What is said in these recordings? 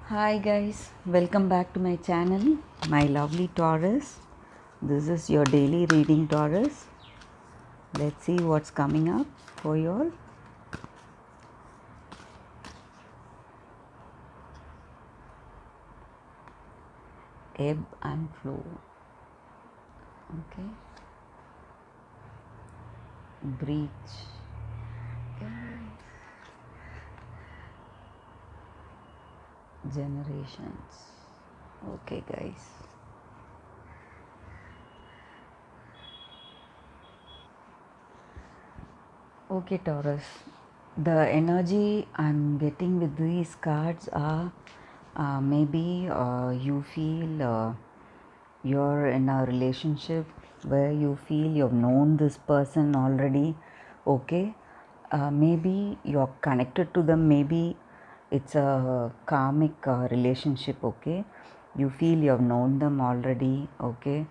Hi guys, welcome back to my channel, my lovely Taurus. This is your daily reading, Taurus. Let's see what's coming up for you all. Ebb and flow. Okay. Breach. Generations. Okay, guys. Okay, Taurus. The energy I'm getting with these cards are maybe you feel you're in a relationship where you feel you've known this person already. Okay. Maybe you're connected to them. Maybe it's a karmic relationship. Okay. You feel you've known them already. Okay.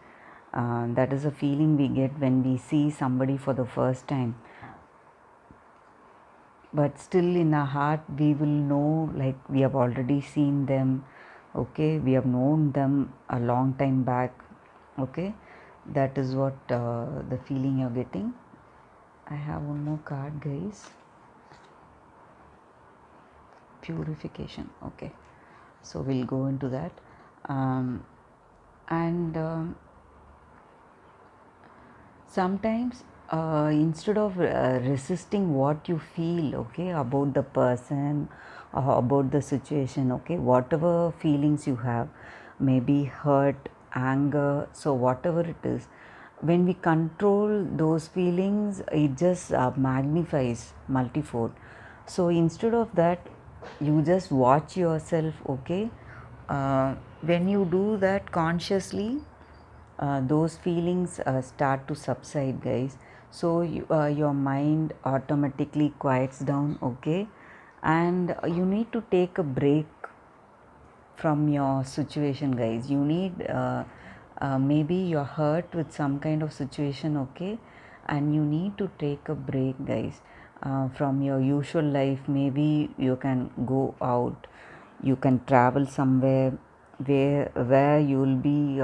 That is a feeling we get when we see somebody for the first time, but still in our heart we will know like we have already seen them. Okay, we have known them a long time back. Okay, that is what the feeling you're getting. I have one more card, guys. Purification. Okay, so we'll go into that. And sometimes instead of resisting what you feel, okay, about the person or about the situation, okay, whatever feelings you have, maybe hurt, anger, so whatever it is, when we control those feelings, it just magnifies multifold. So instead of that, you just watch yourself. Okay, when you do that consciously, those feelings start to subside, guys. So your mind automatically quiets down. Okay, and you need to take a break from your situation, guys. You need maybe you're hurt with some kind of situation. Okay, and you need to take a break, guys, from your usual life. Maybe you can go out, you can travel somewhere where you will be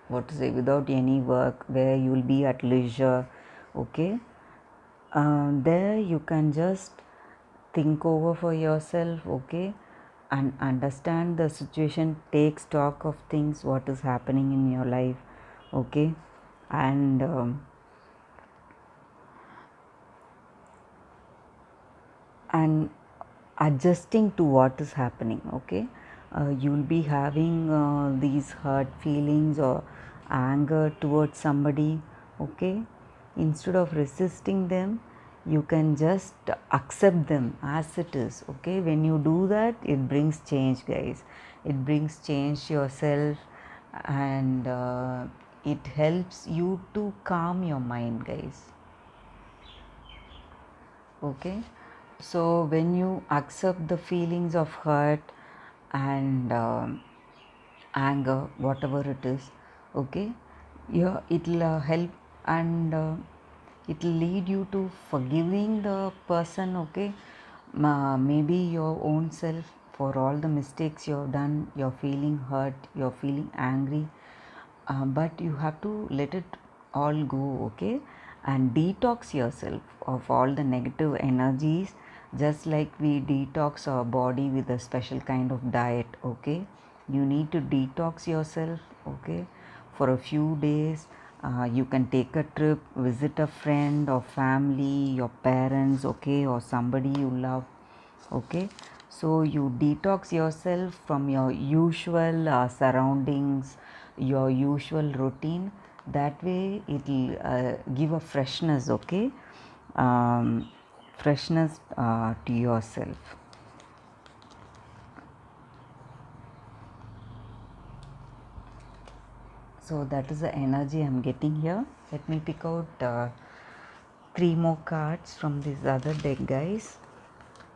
what to say, without any work, where you will be at leisure. Okay, there you can just think over for yourself. Okay, and understand the situation, take stock of things, what is happening in your life. Okay, and adjusting to what is happening. Okay, you'll be having these hurt feelings or anger towards somebody. Okay, instead of resisting them, you can just accept them as it is. Okay, when you do that, it brings change, guys. It brings change yourself, and it helps you to calm your mind, guys. Okay, so when you accept the feelings of hurt and anger, whatever it is, okay, yeah, it'll help, and it'll lead you to forgiving the person. Okay, maybe your own self for all the mistakes you've done. You're feeling hurt, you're feeling angry, but you have to let it all go. Okay, and detox yourself of all the negative energies, just like we detox our body with a special kind of diet. Okay, you need to detox yourself. Okay, for a few days. You can take a trip, visit a friend or family, your parents, okay, or somebody you love. Okay, so you detox yourself from your usual surroundings, your usual routine. That way it will give a freshness. Okay, freshness to yourself. So that is the energy I'm getting here. Let me pick out 3 more cards from this other deck, guys,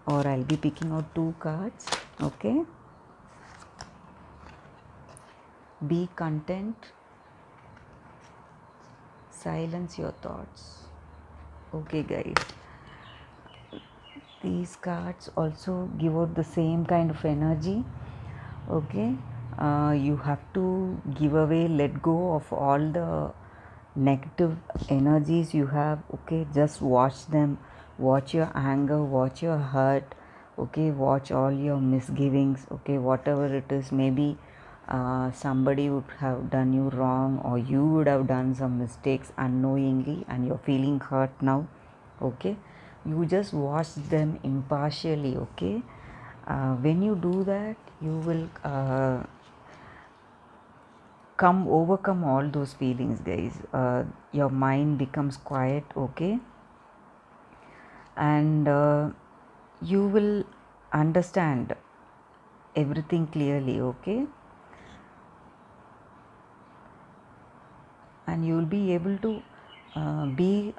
or I'll be picking out 2 cards. Okay, be content, silence your thoughts. Okay, guys, these cards also give out the same kind of energy. Okay, you have to give away, let go of all the negative energies you have. Okay, just watch them, watch your anger, watch your hurt. Okay, watch all your misgivings. Okay, whatever it is, maybe somebody would have done you wrong, or you would have done some mistakes unknowingly and you're feeling hurt now. Okay, you just watch them impartially. Okay, when you do that, you will overcome all those feelings, guys. Your mind becomes quiet. Okay, and you will understand everything clearly. Okay, and you will be able to be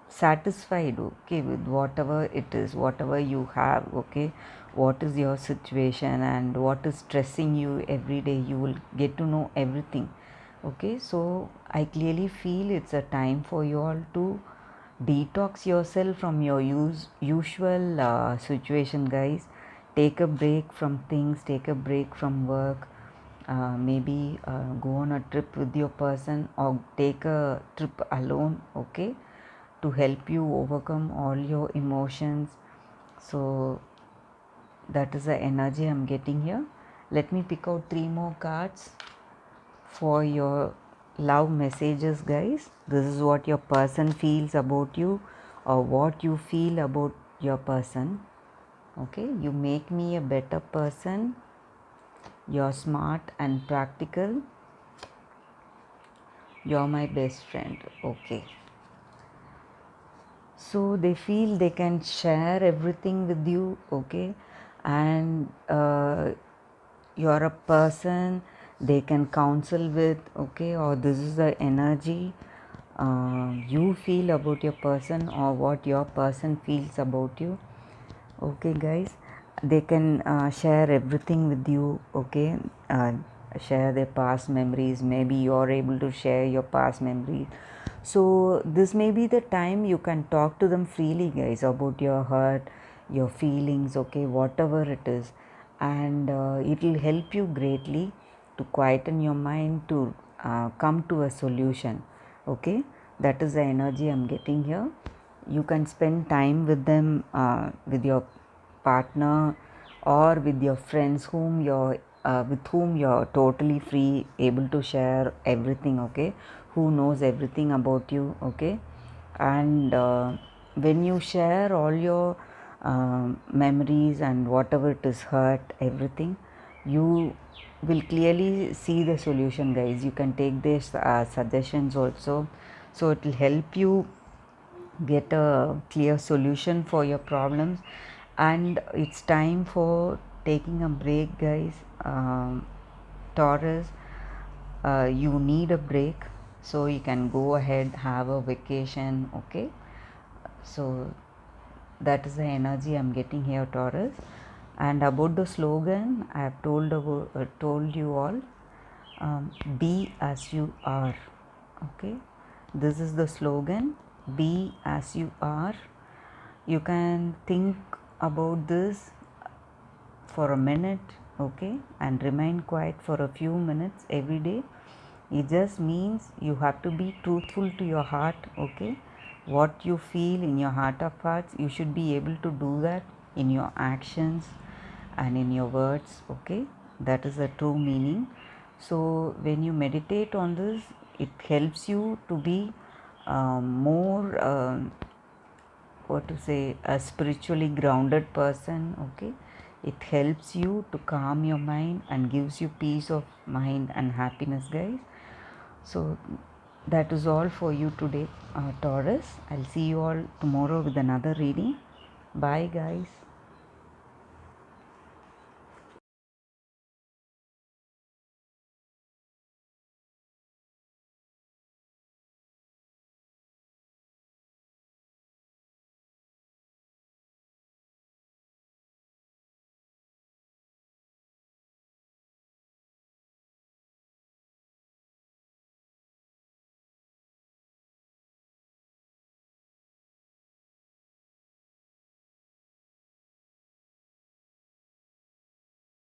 satisfied, okay, with whatever it is, whatever you have. Okay, what is your situation and what is stressing you every day, you will get to know everything. Okay, so I clearly feel it's a time for you all to detox yourself from your usual situation, guys. Take a break from things, take a break from work. Maybe go on a trip with your person, or take a trip alone. Okay, to help you overcome all your emotions. So that is the energy I'm getting here. Let me pick out 3 more cards for your love messages, guys. This is what your person feels about you, or what you feel about your person. Okay, you make me a better person. You're smart and practical. You're my best friend. Okay, so they feel they can share everything with you. Okay, and you're a person they can counsel with. Okay, or this is the energy you feel about your person, or what your person feels about you. Okay, guys, they can share everything with you. Okay, share their past memories. Maybe you're able to share your past memories. So this may be the time you can talk to them freely, guys, about your hurt, your feelings. Okay, whatever it is, and it will help you greatly to quieten your mind, to come to a solution. Okay, that is the energy I'm getting here. You can spend time with them, with your partner, or with your friends whom you're with whom you're totally free, able to share everything. Okay, who knows everything about you. Okay, and when you share all your memories and whatever it is, hurt, everything, you will clearly see the solution, guys. You can take these suggestions also, so it will help you get a clear solution for your problems. And it's time for taking a break, guys. Taurus, you need a break, so you can go ahead, have a vacation. Okay, so that is the energy I'm getting here, Taurus. And about the slogan, I have told you all, be as you are. Okay, this is the slogan, be as you are. You can think about this for a minute. Okay, and remain quiet for a few minutes every day. It just means you have to be truthful to your heart. Okay, what you feel in your heart of hearts, you should be able to do that in your actions and in your words. Okay, that is the true meaning. So when you meditate on this, it helps you to be more what to say, a spiritually grounded person. Okay, it helps you to calm your mind and gives you peace of mind and happiness, guys. So that is all for you today, Taurus. I'll see you all tomorrow with another reading. Bye, guys.